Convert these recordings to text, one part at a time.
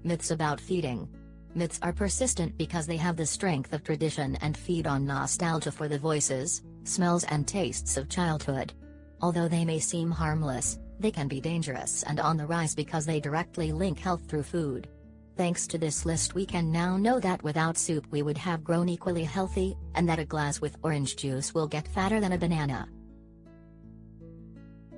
Myths about feeding. Myths are persistent because they have the strength of tradition and feed on nostalgia for the voices, smells and tastes of childhood. Although they may seem harmless, they can be dangerous and on the rise because they directly link health through food. Thanks to this list we can now know that without soup we would have grown equally healthy, and that a glass with orange juice will get fatter than a banana.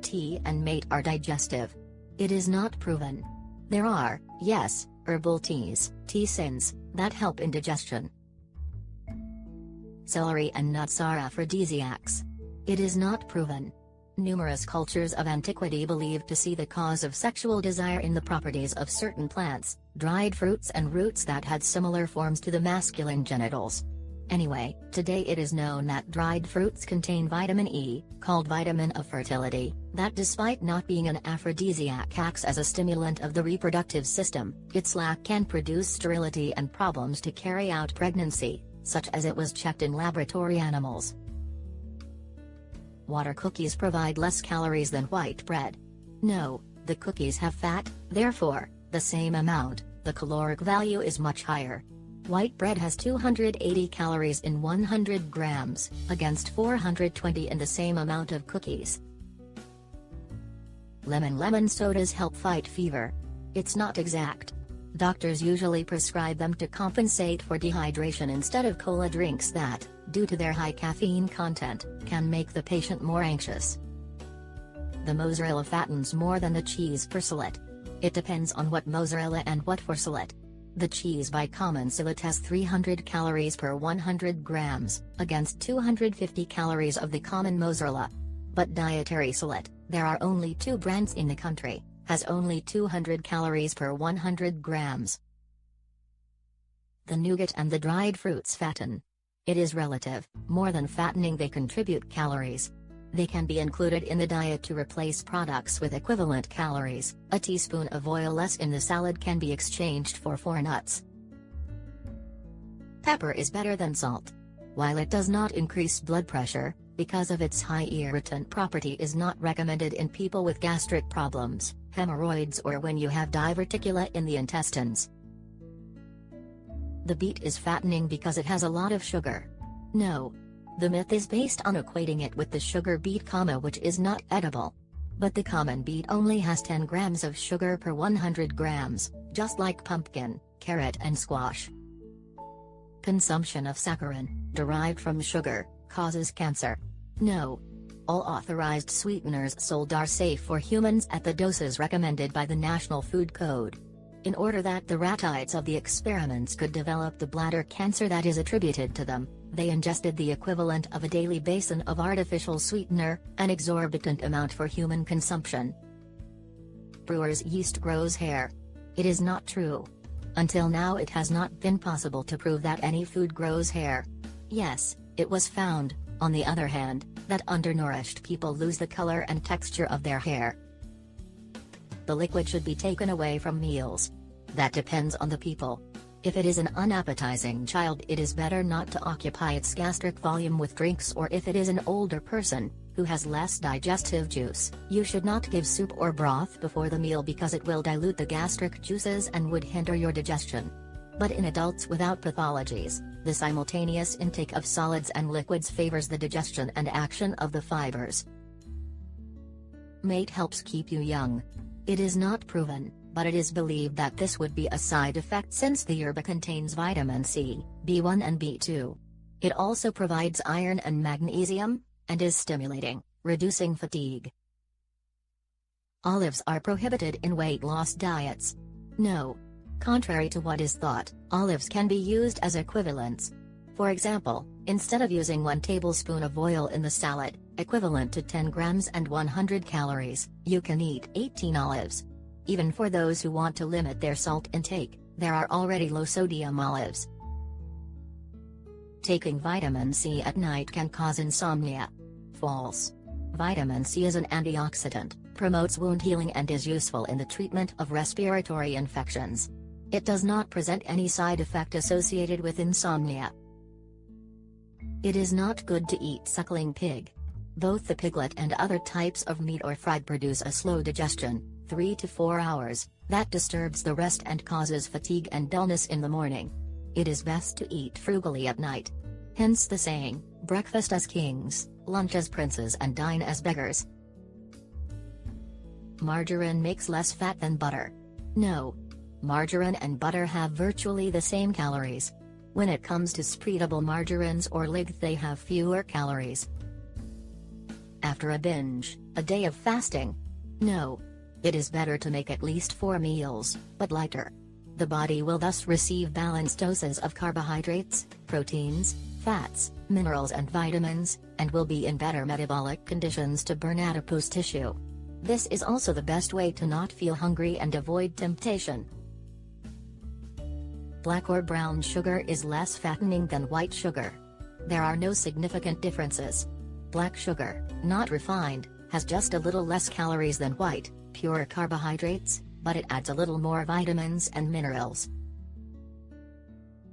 Tea and mate are digestive. It is not proven. There are, yes, herbal teas, tisanes, that help in digestion. Celery and nuts are aphrodisiacs. It is not proven. Numerous cultures of antiquity believed to see the cause of sexual desire in the properties of certain plants, dried fruits and roots that had similar forms to the masculine genitals. Anyway, today it is known that dried fruits contain vitamin E, called vitamin of fertility, that despite not being an aphrodisiac acts as a stimulant of the reproductive system. Its lack can produce sterility and problems to carry out pregnancy, such as it was checked in laboratory animals. Water cookies provide less calories than white bread. No, the cookies have fat, therefore, the same amount, the caloric value is much higher. White bread has 280 calories in 100 grams, against 420 in the same amount of cookies. Lemon sodas help fight fever. It's not exact. Doctors usually prescribe them to compensate for dehydration instead of cola drinks that, due to their high caffeine content, can make the patient more anxious. The mozzarella fattens more than the cheese per fillet. It depends on what mozzarella and what for fillet. The cheese by common fillet has 300 calories per 100 grams, against 250 calories of the common mozzarella. But dietary fillet, there are only 2 brands in the country, has only 200 calories per 100 grams. The nougat and the dried fruits fatten. It is relative, more than fattening they contribute calories. They can be included in the diet to replace products with equivalent calories. A teaspoon of oil less in the salad can be exchanged for 4 nuts. Pepper is better than salt. While it does not increase blood pressure, because of its high irritant property is not recommended in people with gastric problems, hemorrhoids or when you have diverticula in the intestines. The beet is fattening because it has a lot of sugar. No. The myth is based on equating it with the sugar beet, which is not edible. But the common beet only has 10 grams of sugar per 100 grams, just like pumpkin, carrot and squash. Consumption of saccharin, derived from sugar, causes cancer. No. All authorized sweeteners sold are safe for humans at the doses recommended by the National Food Code. In order that the ratites of the experiments could develop the bladder cancer that is attributed to them, they ingested the equivalent of a daily basin of artificial sweetener, an exorbitant amount for human consumption. Brewer's yeast grows hair. It is not true. Until now it has not been possible to prove that any food grows hair. Yes, it was found, on the other hand, that undernourished people lose the color and texture of their hair. The liquid should be taken away from meals. That depends on the people. If it is an unappetizing child, it is better not to occupy its gastric volume with drinks, or if it is an older person, who has less digestive juice, you should not give soup or broth before the meal because it will dilute the gastric juices and would hinder your digestion. But in adults without pathologies, the simultaneous intake of solids and liquids favors the digestion and action of the fibers. Mate helps keep you young. It is not proven, but it is believed that this would be a side effect since the yerba contains vitamin C, B1 and B2. It also provides iron and magnesium, and is stimulating, reducing fatigue. Olives are prohibited in weight loss diets. No. Contrary to what is thought, olives can be used as equivalents. For example, instead of using 1 tablespoon of oil in the salad, equivalent to 10 grams and 100 calories, you can eat 18 olives. Even for those who want to limit their salt intake, there are already low-sodium olives. Taking vitamin C at night can cause insomnia. False. Vitamin C is an antioxidant, promotes wound healing and is useful in the treatment of respiratory infections. It does not present any side effect associated with insomnia. It is not good to eat suckling pig. Both the piglet and other types of meat or fried produce a slow digestion, 3 to 4 hours, that disturbs the rest and causes fatigue and dullness in the morning. It is best to eat frugally at night. Hence the saying, breakfast as kings, lunch as princes and dine as beggars. Margarine makes less fat than butter. No. Margarine and butter have virtually the same calories. When it comes to spreadable margarines or light, they have fewer calories. After a binge, a day of fasting? No. It is better to make at least 4 meals, but lighter. The body will thus receive balanced doses of carbohydrates, proteins, fats, minerals and vitamins, and will be in better metabolic conditions to burn adipose tissue. This is also the best way to not feel hungry and avoid temptation. Black or brown sugar is less fattening than white sugar. There are no significant differences. Black sugar, not refined, has just a little less calories than white, pure carbohydrates, but it adds a little more vitamins and minerals.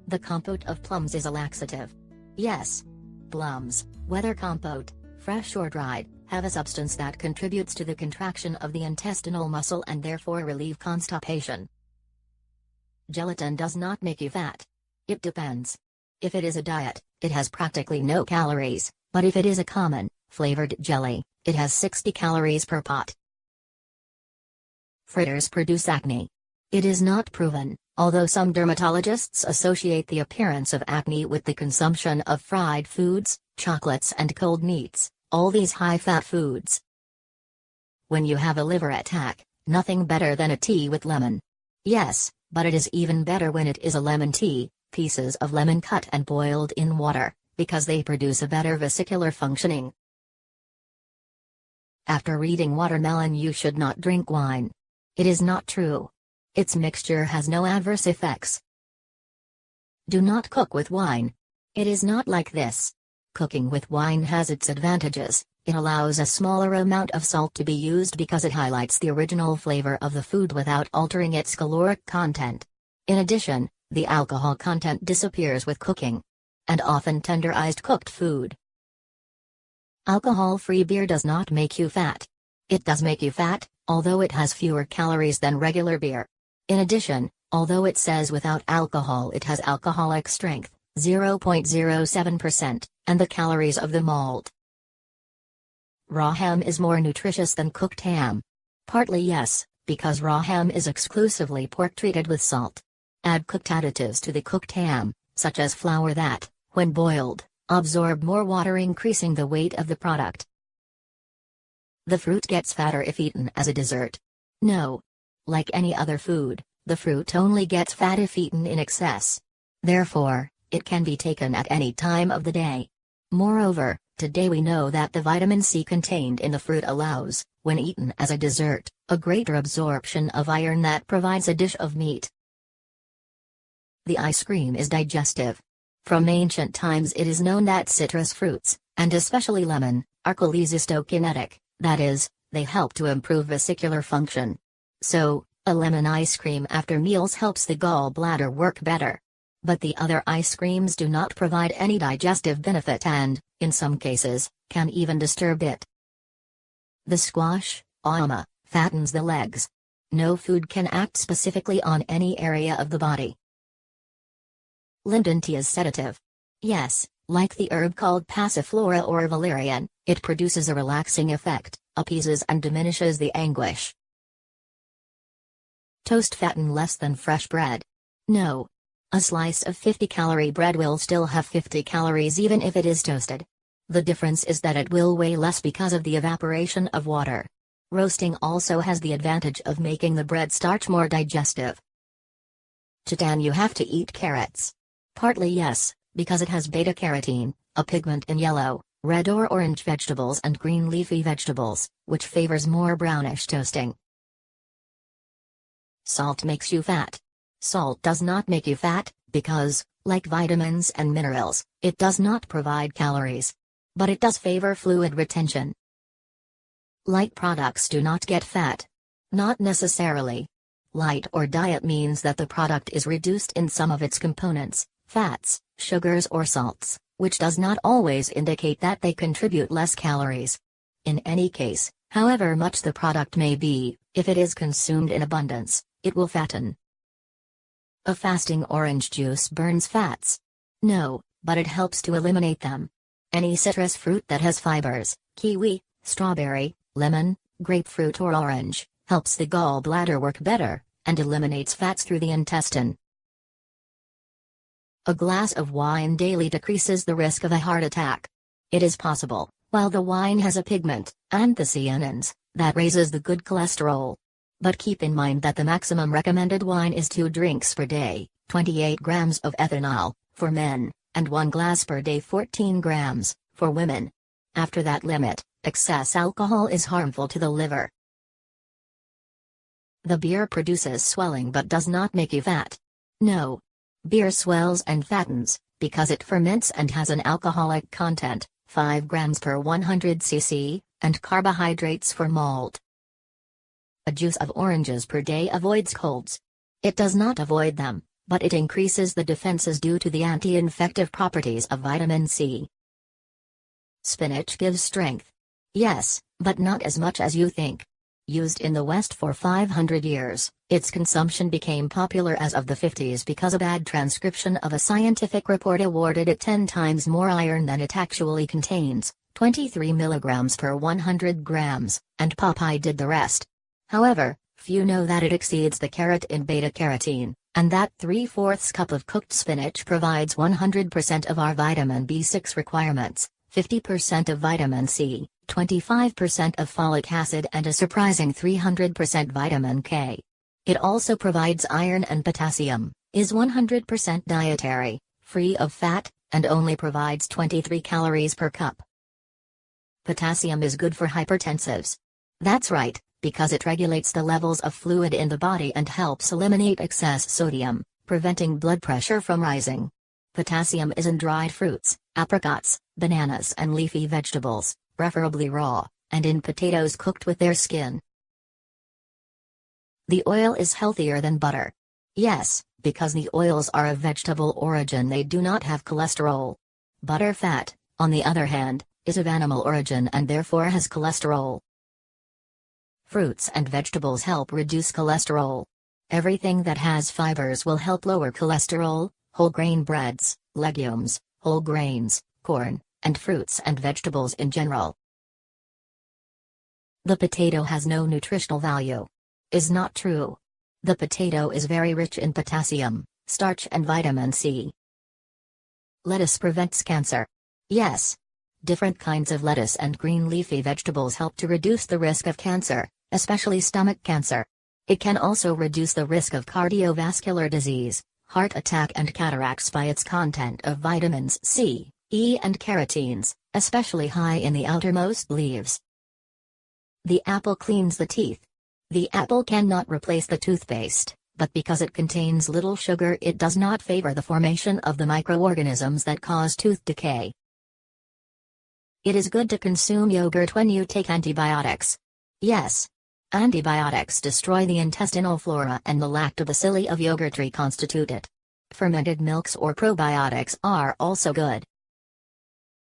The compote of plums is a laxative. Yes. Plums, whether compote, fresh or dried, have a substance that contributes to the contraction of the intestinal muscle and therefore relieve constipation. Gelatin does not make you fat. It depends. If it is a diet, it has practically no calories, but if it is a common, flavored jelly, it has 60 calories per pot. Fritters produce acne. It is not proven, although some dermatologists associate the appearance of acne with the consumption of fried foods, chocolates and cold meats, all these high-fat foods. When you have a liver attack, nothing better than a tea with lemon. Yes, but it is even better when it is a lemon tea, pieces of lemon cut and boiled in water, because they produce a better vesicular functioning. After reading watermelon you should not drink wine. It is not true. Its mixture has no adverse effects. Do not cook with wine. It is not like this. Cooking with wine has its advantages. It allows a smaller amount of salt to be used because it highlights the original flavor of the food without altering its caloric content. In addition, the alcohol content disappears with cooking. And often tenderized cooked food. Alcohol-free beer does not make you fat. It does make you fat, although it has fewer calories than regular beer. In addition, although it says without alcohol, it has alcoholic strength, 0.07%, and the calories of the malt. Raw ham is more nutritious than cooked ham. Partly yes, because raw ham is exclusively pork treated with salt. Add cooked additives to the cooked ham, such as flour that, when boiled, absorb more water, increasing the weight of the product. The fruit gets fatter if eaten as a dessert. No. Like any other food, the fruit only gets fat if eaten in excess. Therefore, it can be taken at any time of the day. Moreover, today we know that the vitamin C contained in the fruit allows, when eaten as a dessert, a greater absorption of iron that provides a dish of meat. The ice cream is digestive. From ancient times it is known that citrus fruits, and especially lemon, are cholecystokinetic, that is, they help to improve vesicular function. So, a lemon ice cream after meals helps the gallbladder work better. But the other ice creams do not provide any digestive benefit and, in some cases, can even disturb it. The squash, fattens the legs. No food can act specifically on any area of the body. Linden tea is sedative. Yes, like the herb called passiflora or valerian, it produces a relaxing effect, appeases and diminishes the anguish. Toast fatten less than fresh bread. No. A slice of 50-calorie bread will still have 50 calories even if it is toasted. The difference is that it will weigh less because of the evaporation of water. Roasting also has the advantage of making the bread starch more digestive. To tan you have to eat carrots. Partly yes, because it has beta-carotene, a pigment in yellow, red or orange vegetables and green leafy vegetables, which favors more brownish toasting. Salt makes you fat. Salt does not make you fat, because, like vitamins and minerals, it does not provide calories. But it does favor fluid retention. Light products do not get fat. Not necessarily. Light or diet means that the product is reduced in some of its components, fats, sugars or salts, which does not always indicate that they contribute less calories. In any case, however much the product may be, If it is consumed in abundance, it will fatten. A fasting orange juice burns fats. No, but it helps to eliminate them. Any citrus fruit that has fibers, kiwi, strawberry, lemon, grapefruit or orange, helps the gallbladder work better, and eliminates fats through the intestine. A glass of wine daily decreases the risk of a heart attack. It is possible, while the wine has a pigment, anthocyanins, that raises the good cholesterol. But keep in mind that the maximum recommended wine is 2 drinks per day, 28 grams of ethanol, for men, and 1 glass per day 14 grams, for women. After that limit, excess alcohol is harmful to the liver. The beer produces swelling but does not make you fat. No. Beer swells and fattens, because it ferments and has an alcoholic content, 5 grams per 100 cc, and carbohydrates for malt. A juice of oranges per day avoids colds. It does not avoid them, but it increases the defenses due to the anti-infective properties of vitamin C. Spinach gives strength. Yes, but not as much as you think. Used in the West for 500 years, its consumption became popular as of the 50s because a bad transcription of a scientific report awarded it 10 times more iron than it actually contains, 23 milligrams per 100 grams, and Popeye did the rest. However, few know that it exceeds the carrot in beta-carotene, and that 3/4 cup of cooked spinach provides 100% of our vitamin B6 requirements, 50% of vitamin C, 25% of folic acid and a surprising 300% vitamin K. It also provides iron and potassium, is 100% dietary, free of fat, and only provides 23 calories per cup. Potassium is good for hypertensives. That's right, because it regulates the levels of fluid in the body and helps eliminate excess sodium, preventing blood pressure from rising. Potassium is in dried fruits, apricots, bananas and leafy vegetables, preferably raw, and in potatoes cooked with their skin. The oil is healthier than butter. Yes, because the oils are of vegetable origin, they do not have cholesterol. Butter fat, on the other hand, is of animal origin and therefore has cholesterol. Fruits and vegetables help reduce cholesterol. Everything that has fibers will help lower cholesterol, whole grain breads, legumes, whole grains, corn, and fruits and vegetables in general. The potato has no nutritional value. Is not true. The potato is very rich in potassium, starch and vitamin C. Lettuce prevents cancer. Yes. Different kinds of lettuce and green leafy vegetables help to reduce the risk of cancer, especially stomach cancer. It can also reduce the risk of cardiovascular disease, heart attack and cataracts by its content of vitamins C, E and carotenes, especially high in the outermost leaves. The apple cleans the teeth. The apple cannot replace the toothpaste, but because it contains little sugar it does not favor the formation of the microorganisms that cause tooth decay. It is good to consume yogurt when you take antibiotics. Yes. Antibiotics destroy the intestinal flora and the lactobacilli of yogurt reconstitute it. Fermented milks or probiotics are also good.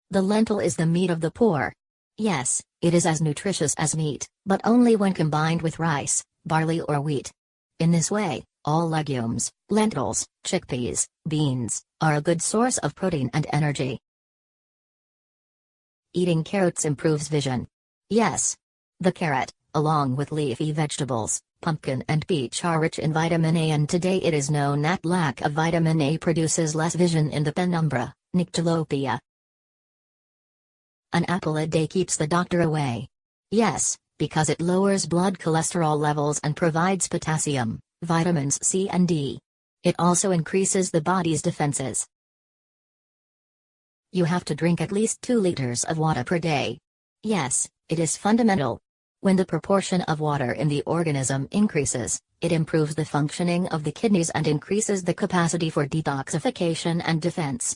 The lentil is the meat of the poor. Yes, it is as nutritious as meat, but only when combined with rice, barley or wheat. In this way, all legumes, lentils, chickpeas, beans, are a good source of protein and energy. Eating carrots improves vision. Yes. The carrot, along with leafy vegetables, pumpkin and peach are rich in vitamin A, and today it is known that lack of vitamin A produces less vision in the penumbra, nyctalopia. An apple a day keeps the doctor away. Yes, because it lowers blood cholesterol levels and provides potassium, vitamins C and D. It also increases the body's defenses. You have to drink at least 2 liters of water per day. Yes, it is fundamental. When the proportion of water in the organism increases, it improves the functioning of the kidneys and increases the capacity for detoxification and defense.